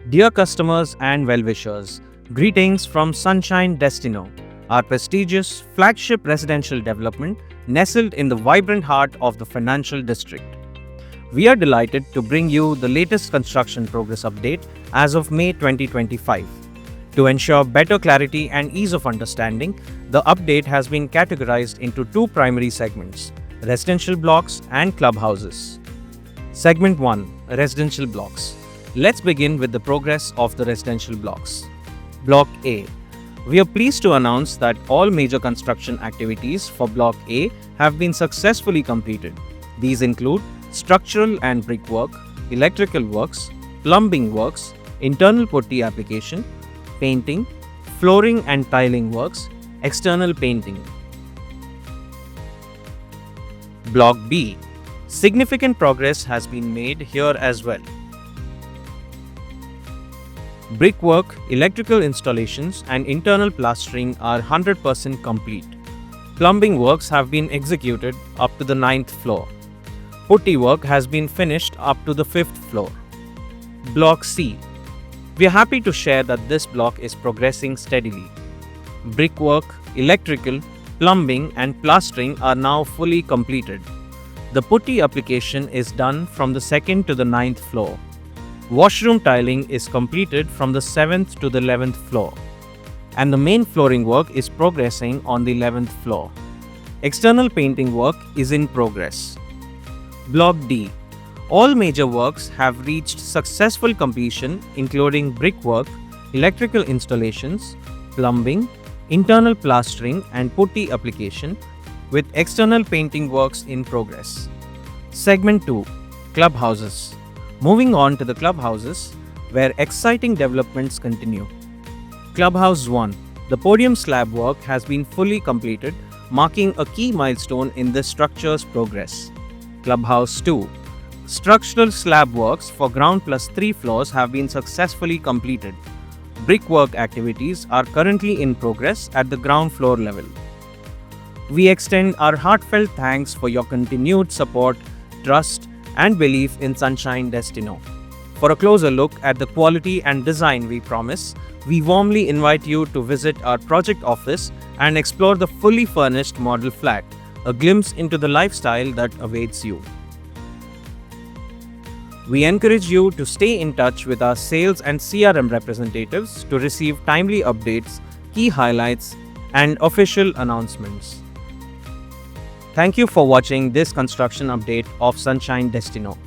Dear customers and well-wishers, greetings from Sunshine Destino, our prestigious flagship residential development nestled in the vibrant heart of the financial district. We are delighted to bring you the latest construction progress update as of May 2025. To ensure better clarity and ease of understanding, the update has been categorized into two primary segments: residential blocks and clubhouses. Segment 1: Residential blocks. Let's begin with the progress of the residential blocks. Block A. We are pleased to announce that all major construction activities for Block A have been successfully completed. These include structural and brickwork, electrical works, plumbing works, internal putty application, painting, flooring and tiling works, external painting. Block B. Significant progress has been made here as well. Brickwork, electrical installations and internal plastering are 100% complete. Plumbing works have been executed up to the 9th floor. Putty work has been finished up to the 5th floor. Block C. We are happy to share that this block is progressing steadily. Brickwork, electrical, plumbing and plastering are now fully completed. The putty application is done from the 2nd to the 9th floor. Washroom tiling is completed from the 7th to the 11th floor. And the main flooring work is progressing on the 11th floor. External painting work is in progress. Block D. All major works have reached successful completion, including brickwork, electrical installations, plumbing, internal plastering and putty application, with external painting works in progress. Segment 2: Clubhouses. Moving on to the clubhouses, where exciting developments continue. Clubhouse 1. The podium slab work has been fully completed, marking a key milestone in this structure's progress. Clubhouse 2. Structural slab works for ground plus 3 floors have been successfully completed. Brickwork activities are currently in progress at the ground floor level. We extend our heartfelt thanks for your continued support, trust, and belief in Sunshine Destino. For a closer look at the quality and design we promise, we warmly invite you to visit our project office and explore the fully furnished model flat, a glimpse into the lifestyle that awaits you. We encourage you to stay in touch with our sales and CRM representatives to receive timely updates, key highlights, and official announcements. Thank you for watching this construction update of Sunshine Destino.